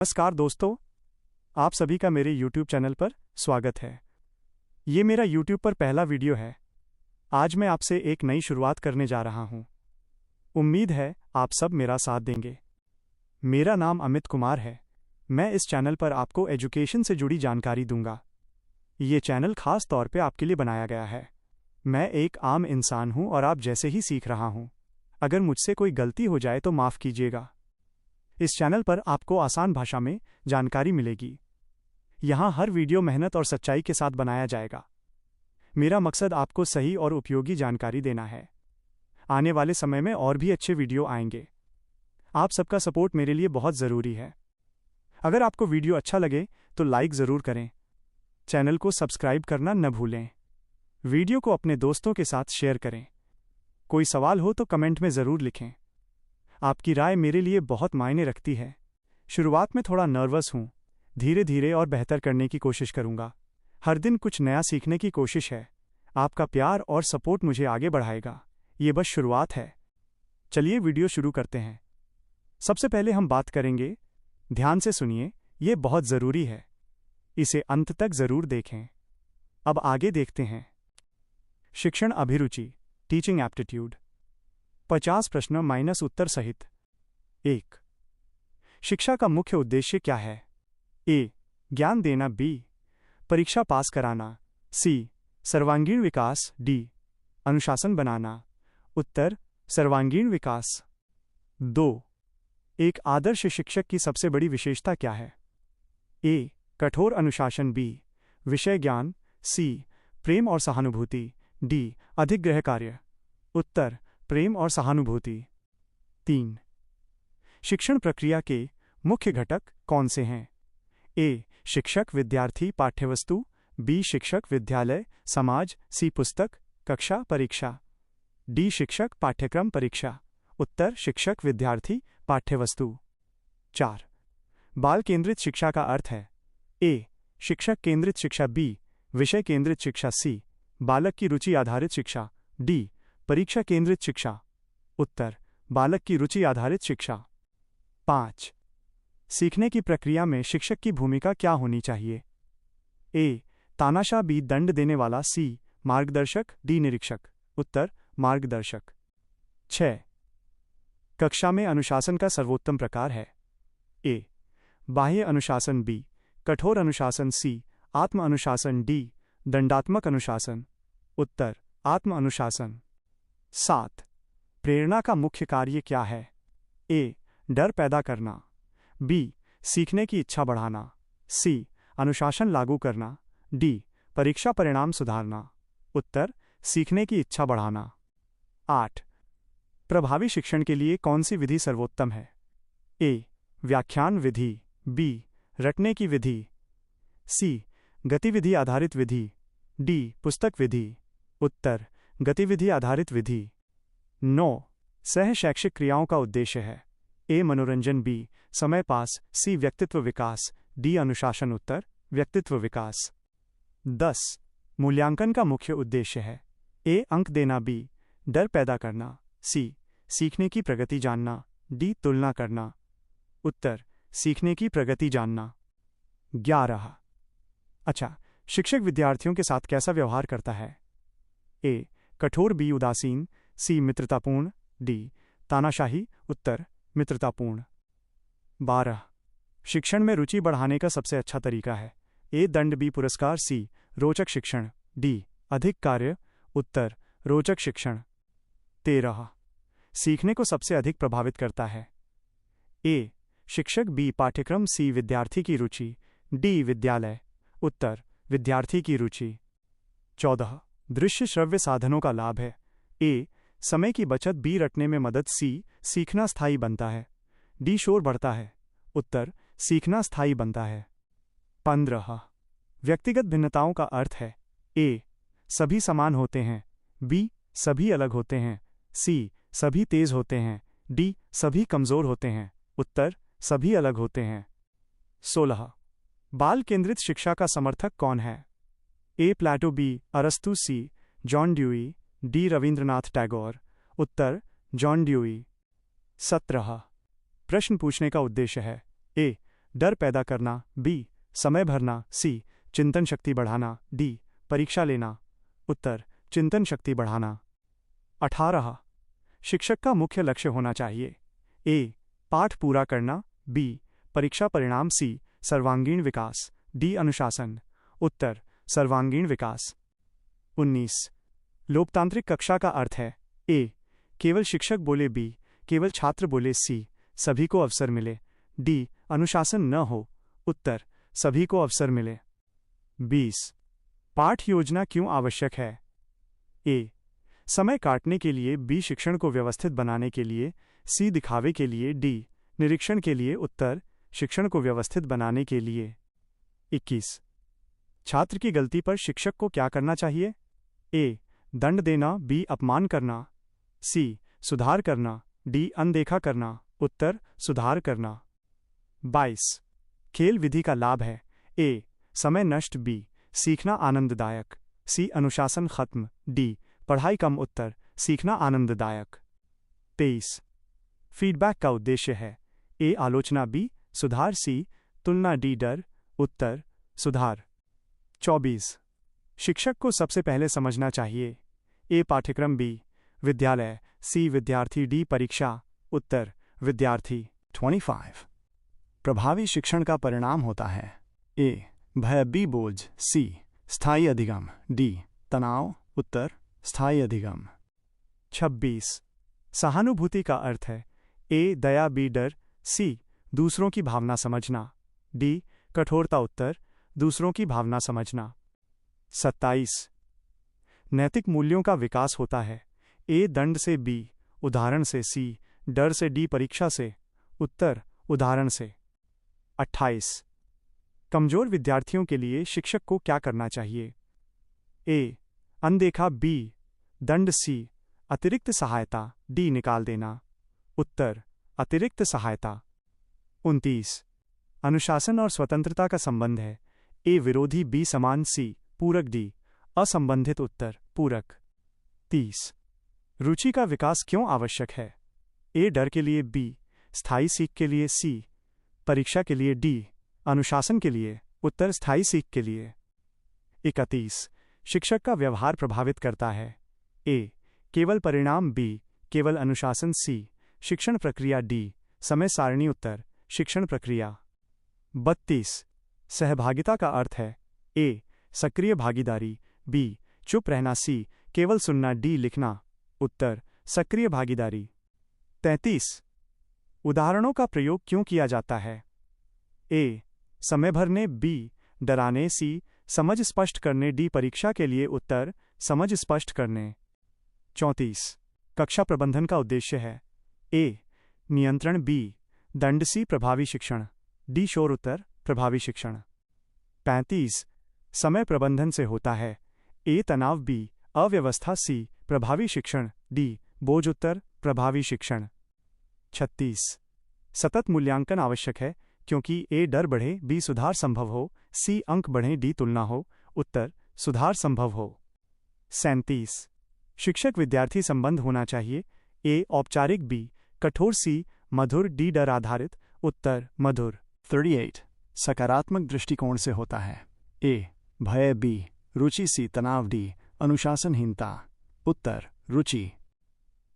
नमस्कार दोस्तों, आप सभी का मेरे YouTube चैनल पर स्वागत है। ये मेरा YouTube पर पहला वीडियो है। आज मैं आपसे एक नई शुरुआत करने जा रहा हूँ। उम्मीद है आप सब मेरा साथ देंगे। मेरा नाम अमित कुमार है। मैं इस चैनल पर आपको एजुकेशन से जुड़ी जानकारी दूंगा। ये चैनल खास तौर पे आपके लिए बनाया गया है। मैं एक आम इंसान हूँ और आप जैसे ही सीख रहा हूँ। अगर मुझसे कोई गलती हो जाए तो माफ़ कीजिएगा। इस चैनल पर आपको आसान भाषा में जानकारी मिलेगी। यहाँ हर वीडियो मेहनत और सच्चाई के साथ बनाया जाएगा। मेरा मकसद आपको सही और उपयोगी जानकारी देना है। आने वाले समय में और भी अच्छे वीडियो आएंगे। आप सबका सपोर्ट मेरे लिए बहुत ज़रूरी है। अगर आपको वीडियो अच्छा लगे तो लाइक ज़रूर करें। चैनल को सब्सक्राइब करना न भूलें। वीडियो को अपने दोस्तों के साथ शेयर करें। कोई सवाल हो तो कमेंट में ज़रूर लिखें। आपकी राय मेरे लिए बहुत मायने रखती है। शुरुआत में थोड़ा नर्वस हूँ। धीरे धीरे और बेहतर करने की कोशिश करूँगा। हर दिन कुछ नया सीखने की कोशिश है। आपका प्यार और सपोर्ट मुझे आगे बढ़ाएगा। ये बस शुरुआत है। चलिए वीडियो शुरू करते हैं। सबसे पहले हम बात करेंगे। ध्यान से सुनिए, ये बहुत ज़रूरी है। इसे अंत तक ज़रूर देखें। अब आगे देखते हैं। शिक्षण अभिरुचि, टीचिंग एप्टीट्यूड। 50 प्रश्न माइनस उत्तर सहित। 1. शिक्षा का मुख्य उद्देश्य क्या है? ए. ज्ञान देना। बी. परीक्षा पास कराना। सी. सर्वांगीण विकास। डी. अनुशासन बनाना। उत्तर: सर्वांगीण विकास। 2. एक आदर्श शिक्षक की सबसे बड़ी विशेषता क्या है? ए. कठोर अनुशासन। बी. विषय ज्ञान। सी. प्रेम और सहानुभूति। डी. अधिक गृह कार्य। उत्तर: प्रेम और सहानुभूति। 3. शिक्षण प्रक्रिया के मुख्य घटक कौन से हैं? ए. शिक्षक, विद्यार्थी, पाठ्यवस्तु। बी. शिक्षक, विद्यालय, समाज। सी. पुस्तक, कक्षा, परीक्षा। डी. शिक्षक, पाठ्यक्रम, परीक्षा। उत्तर: शिक्षक, विद्यार्थी, पाठ्यवस्तु। 4. बाल केंद्रित शिक्षा का अर्थ है? ए. शिक्षक केंद्रित शिक्षा। बी. विषय केंद्रित शिक्षा। सी. बालक की रुचि आधारित शिक्षा। डी. परीक्षा केंद्रित शिक्षा। उत्तर: बालक की रुचि आधारित शिक्षा। 5. सीखने की प्रक्रिया में शिक्षक की भूमिका क्या होनी चाहिए? ए. तानाशाह। बी. दंड देने वाला। सी. मार्गदर्शक। डी. निरीक्षक। उत्तर: मार्गदर्शक। 6. कक्षा में अनुशासन का सर्वोत्तम प्रकार है? ए. बाह्य अनुशासन। बी. कठोर अनुशासन। सी. आत्म अनुशासन। डी. दंडात्मक अनुशासन। उत्तर: आत्म अनुशासन। 7. प्रेरणा का मुख्य कार्य क्या है? ए. डर पैदा करना। बी. सीखने की इच्छा बढ़ाना। सी. अनुशासन लागू करना। डी. परीक्षा परिणाम सुधारना। उत्तर: सीखने की इच्छा बढ़ाना। 8. प्रभावी शिक्षण के लिए कौन सी विधि सर्वोत्तम है? ए. व्याख्यान विधि। बी. रटने की विधि। सी. गतिविधि आधारित विधि। डी. पुस्तक विधि। उत्तर: गतिविधि आधारित विधि। 9. सह शैक्षिक क्रियाओं का उद्देश्य है? ए. मनोरंजन। बी. समय पास। सी. व्यक्तित्व विकास। डी. अनुशासन। उत्तर: व्यक्तित्व विकास। 10. मूल्यांकन का मुख्य उद्देश्य है? ए. अंक देना। बी. डर पैदा करना। सी. सीखने की प्रगति जानना। डी. तुलना करना। उत्तर: सीखने की प्रगति जानना। 11. अच्छा, शिक्षक विद्यार्थियों के साथ कैसा व्यवहार करता है? ए. कठोर। बी. उदासीन। सी. मित्रतापूर्ण। डी. तानाशाही। उत्तर: मित्रतापूर्ण। 12. शिक्षण में रुचि बढ़ाने का सबसे अच्छा तरीका है? ए. दंड। बी. पुरस्कार। सी. रोचक शिक्षण। डी. अधिक कार्य। उत्तर: रोचक शिक्षण। 13. सीखने को सबसे अधिक प्रभावित करता है? ए. शिक्षक। बी. पाठ्यक्रम। सी. विद्यार्थी की रुचि। डी. विद्यालय। उत्तर: विद्यार्थी की रुचि। 14. दृश्य श्रव्य साधनों का लाभ है? ए. समय की बचत। बी. रटने में मदद। सी. सीखना स्थायी बनता है। डी. शोर बढ़ता है। उत्तर: सीखना स्थायी बनता है। 15. व्यक्तिगत भिन्नताओं का अर्थ है? ए. सभी समान होते हैं। बी. सभी अलग होते हैं। सी. सभी तेज होते हैं। डी. सभी कमजोर होते हैं। उत्तर: सभी अलग होते हैं। 16. बाल केंद्रित शिक्षा का समर्थक कौन है? ए. प्लेटो। बी. अरस्तु। C. John Dewey. D. Rabindranath Tagore. उत्तर: जॉन ड्यूई। 17. प्रश्न पूछने का उद्देश्य है? ए. डर पैदा करना, बी समय भरना, सी चिंतन शक्ति बढ़ाना, डी परीक्षा लेना। उत्तर चिंतन शक्ति बढ़ाना। 18 शिक्षक का मुख्य लक्ष्य होना चाहिए। ए पाठ पूरा करना, बी परीक्षा परिणाम, सी सर्वांगीण विकास, डी अनुशासन। उत्तर सर्वांगीण विकास। 19 लोकतांत्रिक कक्षा का अर्थ है। ए केवल शिक्षक बोले, बी केवल छात्र बोले, सी सभी को अवसर मिले, डी अनुशासन न हो। उत्तर सभी को अवसर मिले। 20 पाठ योजना क्यों आवश्यक है। ए समय काटने के लिए, बी शिक्षण को व्यवस्थित बनाने के लिए, सी दिखावे के लिए, डी निरीक्षण के लिए। उत्तर शिक्षण को व्यवस्थित बनाने के लिए। 21 छात्र की गलती पर शिक्षक को क्या करना चाहिए। ए दंड देना, बी अपमान करना, सी सुधार करना, डी अनदेखा करना। उत्तर सुधार करना। 22 खेल विधि का लाभ है। ए समय नष्ट, बी सीखना आनंददायक, सी अनुशासन खत्म, डी पढ़ाई कम। उत्तर सीखना आनंददायक। 23 फीडबैक का उद्देश्य है। ए आलोचना, बी सुधार, सी तुलना, डी डर। उत्तर सुधार। 24 शिक्षक को सबसे पहले समझना चाहिए। ए पाठ्यक्रम, बी विद्यालय, सी विद्यार्थी, डी परीक्षा। उत्तर विद्यार्थी। 25 प्रभावी शिक्षण का परिणाम होता है। ए भय, बी बोझ, सी स्थायी अधिगम, डी तनाव। उत्तर स्थायी अधिगम। 26 सहानुभूति का अर्थ है। ए दया, बी डर, सी दूसरों की भावना समझना, डी कठोरता। उत्तर दूसरों की भावना समझना। 27 नैतिक मूल्यों का विकास होता है। ए दंड से, बी उदाहरण से, सी डर से, डी परीक्षा से। उत्तर उदाहरण से। 28 कमजोर विद्यार्थियों के लिए शिक्षक को क्या करना चाहिए। ए अनदेखा, बी दंड, सी अतिरिक्त सहायता, डी निकाल देना। उत्तर अतिरिक्त सहायता। 29 अनुशासन और स्वतंत्रता का संबंध है। ए विरोधी, बी समान, सी पूरक, डी असंबंधित। उत्तर पूरक। 30 रुचि का विकास क्यों आवश्यक है। ए डर के लिए, बी स्थायी सीख के लिए, सी परीक्षा के लिए, डी अनुशासन के लिए। उत्तर स्थायी सीख के लिए। 31 शिक्षक का व्यवहार प्रभावित करता है। ए केवल परिणाम, बी केवल अनुशासन, सी शिक्षण प्रक्रिया, डी समय सारणी। उत्तर शिक्षण प्रक्रिया। 32 सहभागिता का अर्थ है। ए सक्रिय भागीदारी, बी चुप रहना, सी केवल सुनना, डी लिखना। उत्तर सक्रिय भागीदारी। 33 उदाहरणों का प्रयोग क्यों किया जाता है। ए समय भरने, बी डराने, सी समझ स्पष्ट करने, डी परीक्षा के लिए। उत्तर समझ स्पष्ट करने। 34 कक्षा प्रबंधन का उद्देश्य है। ए नियंत्रण, बी दंड, सी प्रभावी शिक्षण, डी शोर। उत्तर प्रभावी शिक्षण। 35 समय प्रबंधन से होता है। ए तनाव, बी अव्यवस्था, सी प्रभावी शिक्षण, डी बोझ। उत्तर प्रभावी शिक्षण। 36 सतत मूल्यांकन आवश्यक है क्योंकि ए डर बढ़े, बी सुधार संभव हो, सी अंक बढ़े, डी तुलना हो। उत्तर सुधार संभव हो। 37 शिक्षक विद्यार्थी संबंध होना चाहिए। ए औपचारिक, बी कठोर, सी मधुर, डी डर आधारित। उत्तर मधुर। 38 सकारात्मक दृष्टिकोण से होता है। ए भय, बी रुचि, सी तनाव, डी अनुशासनहीनता। उत्तर रुचि।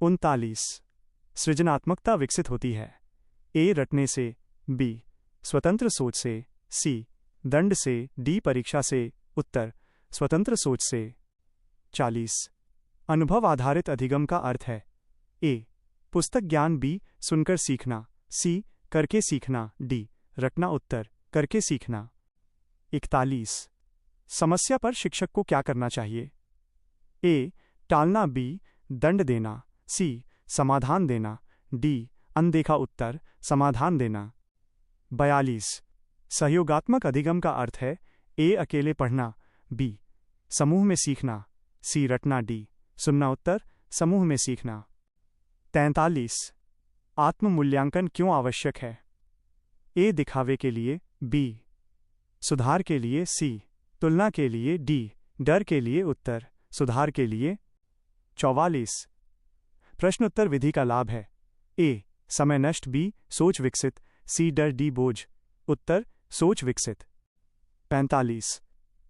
39 सृजनात्मकता विकसित होती है। ए रटने से, बी स्वतंत्र सोच से, सी दंड से, डी परीक्षा से। उत्तर स्वतंत्र सोच से। 40 अनुभव आधारित अधिगम का अर्थ है। ए पुस्तक ज्ञान, बी सुनकर सीखना, सी करके सीखना, डी रटना। उत्तर करके सीखना। 41 समस्या पर शिक्षक को क्या करना चाहिए। ए टालना, बी दंड देना, सी समाधान देना, डी अनदेखा। उत्तर समाधान देना। 42 सहयोगात्मक अधिगम का अर्थ है। ए अकेले पढ़ना, बी समूह में सीखना, सी रटना, डी सुनना। उत्तर समूह में सीखना। 43 आत्म मूल्यांकन क्यों आवश्यक है। ए दिखावे के लिए, बी सुधार के लिए, सी तुलना के लिए, डी डर के लिए। उत्तर सुधार के लिए। 44 प्रश्नोत्तर विधि का लाभ है। ए समय नष्ट, बी सोच विकसित, सी डर, डी बोझ। उत्तर सोच विकसित। 45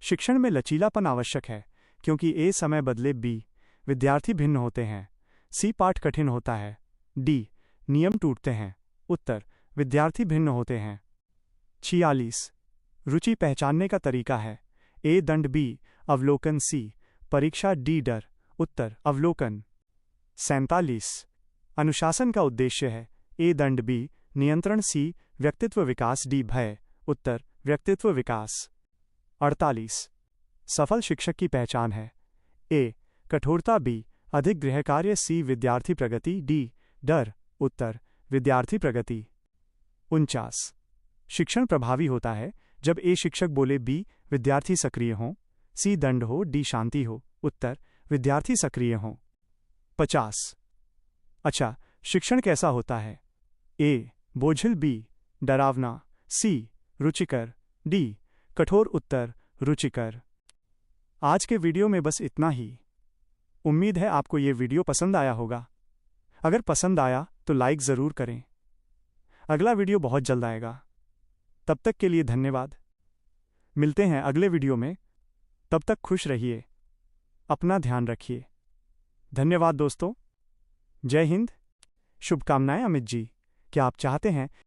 शिक्षण में लचीलापन आवश्यक है क्योंकि ए समय बदले बी विद्यार्थी भिन्न होते हैं, सी पाठ कठिन होता है, डी नियम टूटते हैं। उत्तर विद्यार्थी भिन्न होते हैं। 46 रुचि पहचानने का तरीका है, ए दंड, बी अवलोकन, सी परीक्षा, डी डर। उत्तर अवलोकन। 47 अनुशासन का उद्देश्य है, ए दंड, बी नियंत्रण, सी व्यक्तित्व विकास, डी भय। उत्तर व्यक्तित्व विकास। 48 सफल शिक्षक की पहचान है, ए कठोरता, बी अधिक गृहकार्य, सी विद्यार्थी प्रगति, डी डर। उत्तर विद्यार्थी प्रगति। 49 शिक्षण प्रभावी होता है जब ए शिक्षक बोले, बी विद्यार्थी सक्रिय हों, सी दंड हो, डी शांति हो। उत्तर विद्यार्थी सक्रिय हों। 50 अच्छा शिक्षण कैसा होता है, ए बोझिल, बी डरावना, सी रुचिकर, डी कठोर। उत्तर रुचिकर। आज के वीडियो में बस इतना ही। उम्मीद है आपको ये वीडियो पसंद आया होगा। अगर पसंद आया तो लाइक ज़रूर करें। अगला वीडियो बहुत जल्द आएगा। तब तक के लिए धन्यवाद। मिलते हैं अगले वीडियो में। तब तक खुश रहिए, अपना ध्यान रखिए। धन्यवाद दोस्तों। जय हिंद। शुभकामनाएं अमित जी। क्या आप चाहते हैं